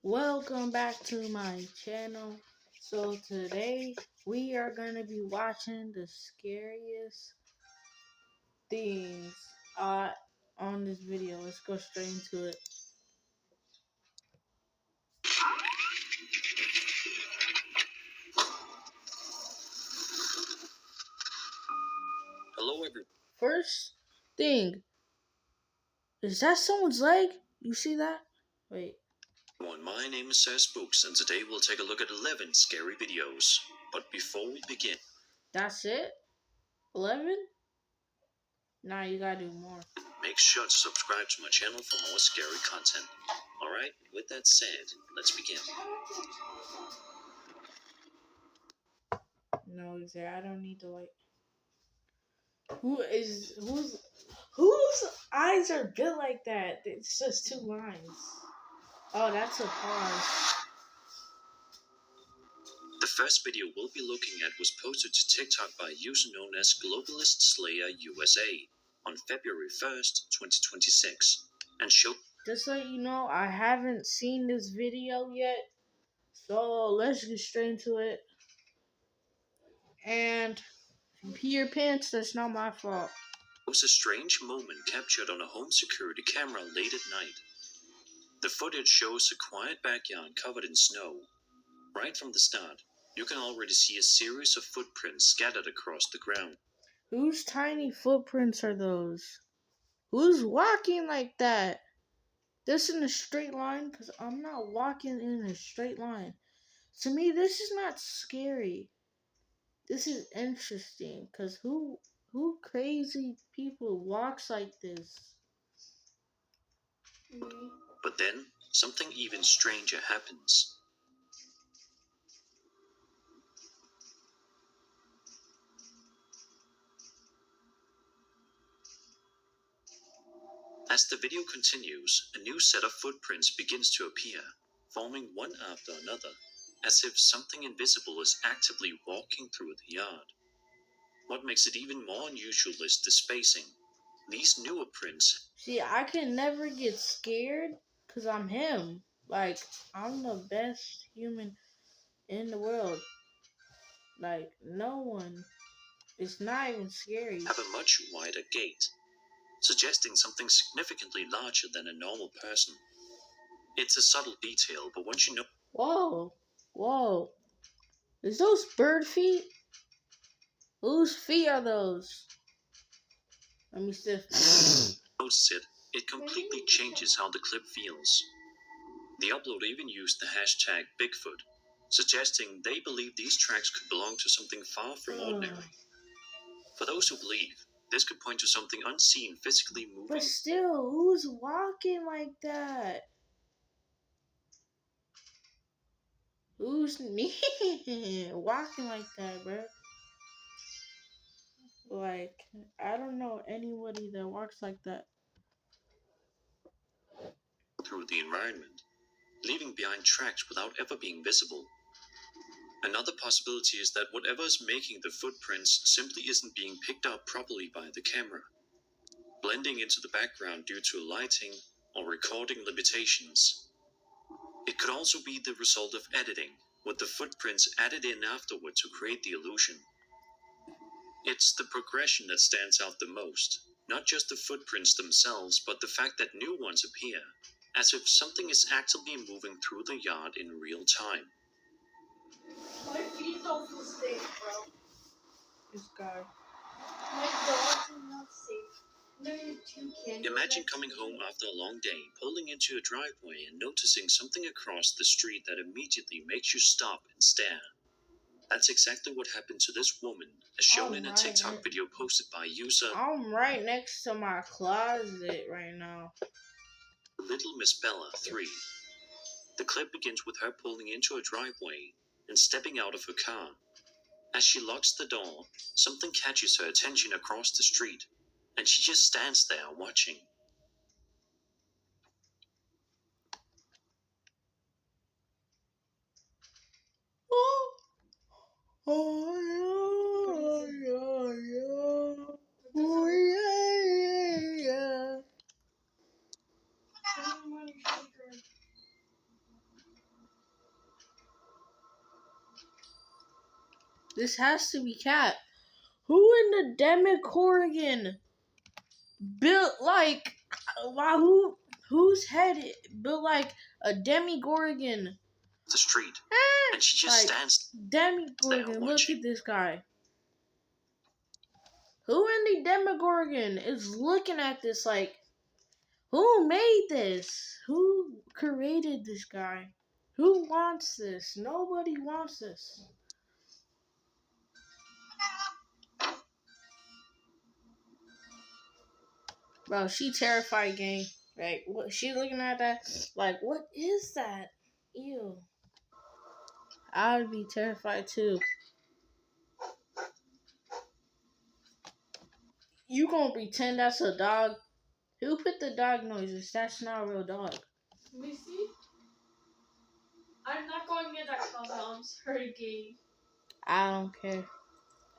Welcome back to my channel. So today we are going to be watching the scariest things on this video. Let's go straight into it. Hello everyone. First thing, is that someone's leg? You see that? Wait. My name is Spooks, and today we'll take a look at 11 scary videos. But before we begin, That's it? 11? Nah, you gotta do more. make sure to subscribe to my channel for more scary content. Alright, with that said, let's begin. No, I don't need to like. Whose eyes are built like that? It's just two lines. Oh, that's a pause. The first video we'll be looking at was posted to TikTok by a user known as Globalist Slayer USA on February 1st, 2026, and showed. Just so you know, I haven't seen this video yet, so let's get straight into it. And if you pee your pants, that's not my fault. It was a strange moment captured on a home security camera late at night. The footage shows a quiet backyard covered in snow. Right from the start, you can already see a series of footprints scattered across the ground. Whose tiny footprints are those? Who's walking like that? This in a straight line? Because I'm not walking in a straight line. To me, this is not scary. This is interesting. Because who crazy people walks like this? But then, something even stranger happens. As the video continues, a new set of footprints begins to appear, forming one after another, as if something invisible is actively walking through the yard. What makes it even more unusual is the spacing. These newer prints. See, I can never get scared because I'm him. Like, I'm the best human in the world. Like, no one. It's not even scary. Have a much wider gait, suggesting something significantly larger than a normal person. It's a subtle detail, but once you know. Whoa. Whoa. Is those bird feet? Whose feet are those? Let me see. Notice it completely changes how the clip feels. The upload even used the hashtag Bigfoot, suggesting they believe these tracks could belong to something far from ordinary. For those who believe, this could point to something unseen physically moving. But still, who's walking like that? Who's me walking like that, bro? Like, I don't know anybody that walks like that. Through the environment, leaving behind tracks without ever being visible. Another possibility is that whatever is making the footprints simply isn't being picked up properly by the camera, blending into the background due to lighting or recording limitations. It could also be the result of editing, with the footprints added in afterward to create the illusion. It's the progression that stands out the most, not just the footprints themselves, but the fact that new ones appear, as if something is actively moving through the yard in real time. My feet don't feel safe, bro. This guy. My dogs are not safe. They're too candy. Imagine coming home after a long day, pulling into a driveway and noticing something across the street that immediately makes you stop and stare. That's exactly what happened to this woman, as shown in a TikTok video posted by user. I'm right next to my closet right now. Little Miss Bella 3. The clip begins with her pulling into a driveway and stepping out of her car. As she locks the door, something catches her attention across the street, and she just stands there watching. This has to be cat. Who in the Demogorgon built like wow? Whose head built like a Demogorgon? The street, and she just Like stands there Demogorgon. Look watching. at this guy. Who in the Demogorgon is looking at this like? Who made this? Who created this guy? Who wants this? Nobody wants this. Bro, she terrified, gang. Like, what? She looking at that? Like, what is that? Ew. I would be terrified too. You gonna pretend that's a dog? Who put the dog noises? That's not a real dog. Let me see. I'm not going near that clubhouse. Hurricane. I don't care.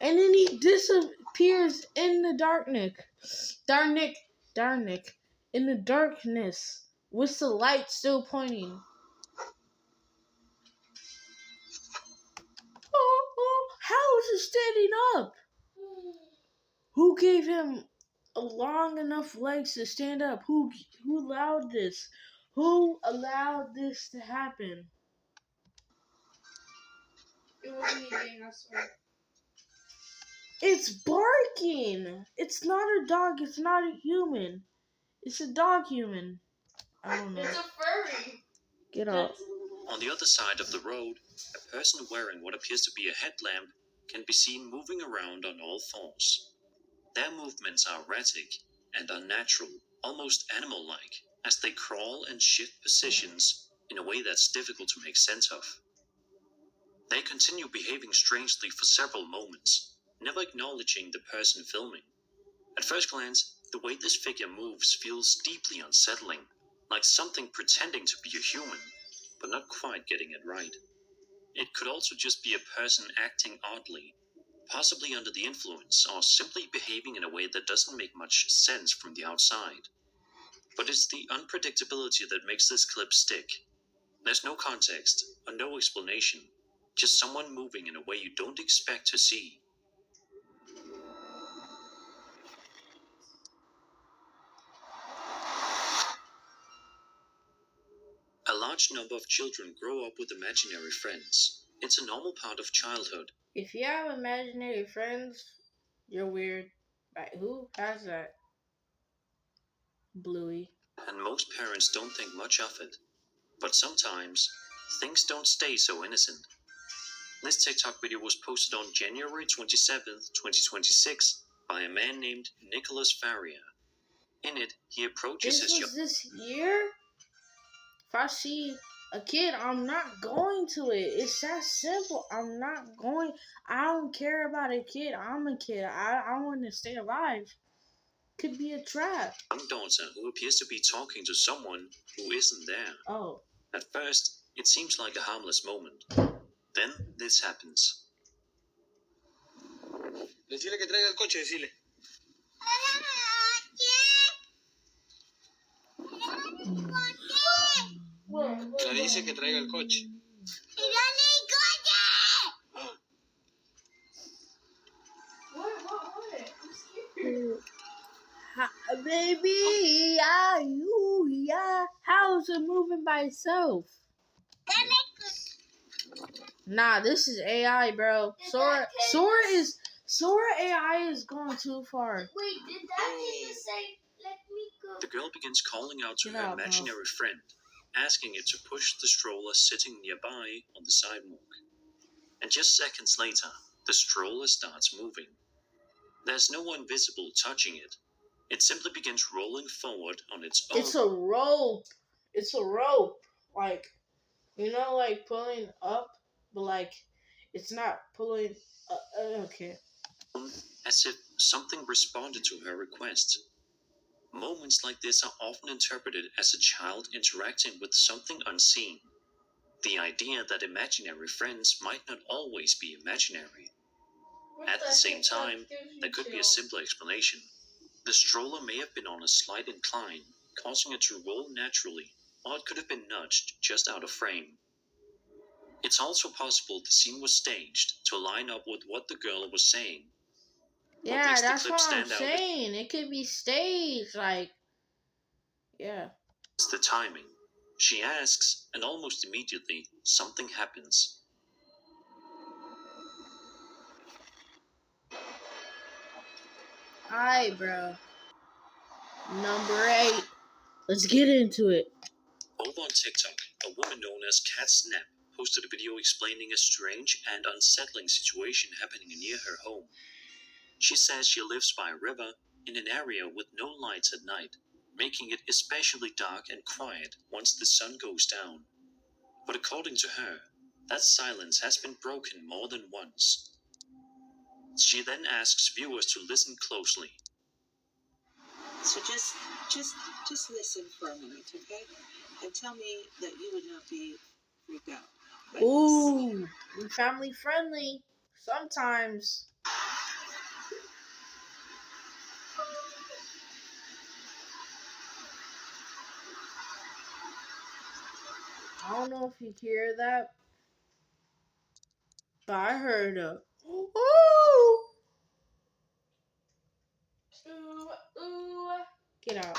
And then he disappears in the darkness. Darnick. In the darkness. With the light still pointing. Oh, how is he standing up? Who gave him a long enough legs to stand up? Who allowed this? Who allowed this to happen? It wasn't me, gang, I swear. It's barking. It's not a dog. It's not a human. It's a dog human. I don't know. It's a furry. Get up. On the other side of the road, a person wearing what appears to be a headlamp can be seen moving around on all fours. Their movements are erratic and unnatural, almost animal-like, as they crawl and shift positions in a way that's difficult to make sense of. They continue behaving strangely for several moments, never acknowledging the person filming. At first glance, the way this figure moves feels deeply unsettling, like something pretending to be a human, but not quite getting it right. It could also just be a person acting oddly, possibly under the influence, or simply behaving in a way that doesn't make much sense from the outside. But it's the unpredictability that makes this clip stick. There's no context, or no explanation, just someone moving in a way you don't expect to see. A large number of children grow up with imaginary friends. It's a normal part of childhood. If you have imaginary friends, you're weird. Like, who has that? Bluey. And most parents don't think much of it. But sometimes, things don't stay so innocent. This TikTok video was posted on January 27th, 2026 by a man named Nicholas Faria. In it, he approaches his young... This year? If I see a kid, I'm not going to it. It's that simple. I'm not going. I don't care about a kid. I'm a kid. I want to stay alive. Could be a trap. young daughter who appears to be talking to someone who isn't there. Oh. At first, it seems like a harmless moment. Then, this happens. Decile que traiga el coche, decile. Le dice que traiga el coche. What? I'm scared. Baby, yeah. How is it moving by itself? Nah, this is AI, bro. Sora AI is going too far. Wait, did that kid just say, let me go? The girl begins calling out to Get her out, bro. imaginary friend, asking it to push the stroller sitting nearby on the sidewalk. And just seconds later, the stroller starts moving. There's no one visible touching it. It simply begins rolling forward on its own. It's a rope. It's a rope. Like, you know, like pulling up, but like, it's not pulling. Okay. As if something responded to her request. Moments like this are often interpreted as a child interacting with something unseen. The idea that imaginary friends might not always be imaginary. At the same time, there could be a simpler explanation. The stroller may have been on a slight incline, causing it to roll naturally, or it could have been nudged just out of frame. It's also possible the scene was staged to line up with what the girl was saying. What Yeah, makes the that's clip what I'm stand out saying. It could be staged, like, yeah. is the timing. She asks, and almost immediately, something happens. Alright, bro. Number 8. Let's get into it. Over on TikTok, a woman known as Cat Snap posted a video explaining a strange and unsettling situation happening near her home. She says she lives by a river in an area with no lights at night, making it especially dark and quiet once the sun goes down. But according to her, that silence has been broken more than once. She then asks viewers to listen closely. So just listen for a minute, okay? And tell me that you would not be freaked out by this. Ooh, we family friendly. Sometimes. I don't know if you hear that, but I heard a ooh. Ooh, ooh. Get out.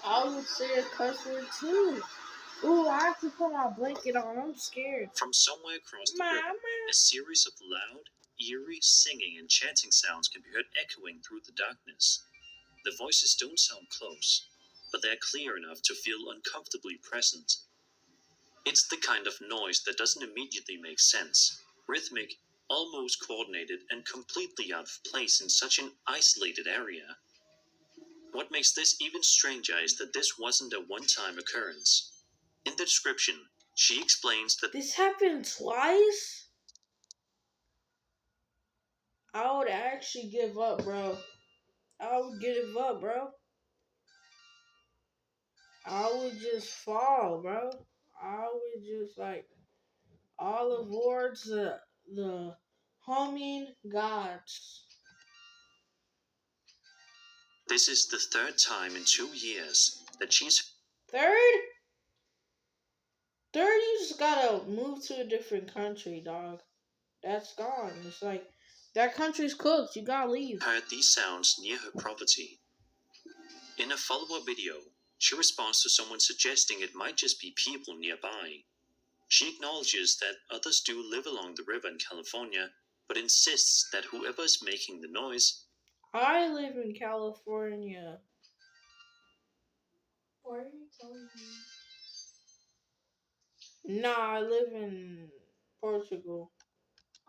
I would say a cuss word too. Ooh, I have to put my blanket on. I'm scared. From somewhere across the river, a series of loud, eerie singing and chanting sounds can be heard echoing through the darkness. The voices don't sound close, but they're clear enough to feel uncomfortably present. It's the kind of noise that doesn't immediately make sense, rhythmic, almost coordinated, and completely out of place in such an isolated area. What makes this even stranger is that this wasn't a one-time occurrence. In the description, she explains that This happened twice? I would actually give up, bro. I would give up, bro. I would just fall, bro. I would just like all awards the homing gods. this is the third time in 2 years that she's Third? Third, you just gotta move to a different country, dog. That's gone. It's like that country's cooked. You gotta leave. heard these sounds near her property. In a follow-up video, she responds to someone suggesting it might just be people nearby. She acknowledges that others do live along the river in California, but insists that whoever is making the noise I live in California. Why are you telling me? Nah, I live in Portugal.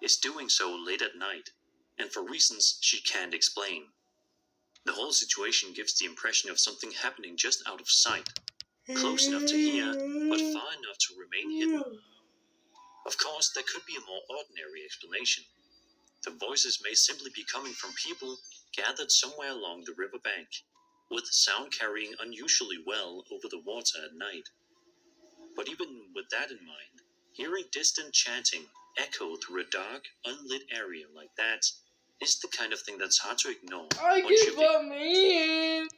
is doing so late at night, and for reasons she can't explain. The whole situation gives the impression of something happening just out of sight, close enough to hear, but far enough to remain hidden. Of course, there could be a more ordinary explanation. The voices may simply be coming from people gathered somewhere along the river bank, with sound carrying unusually well over the water at night. But even with that in mind, hearing distant chanting echo through a dark, unlit area like that is the kind of thing that's hard to ignore I once give up, man.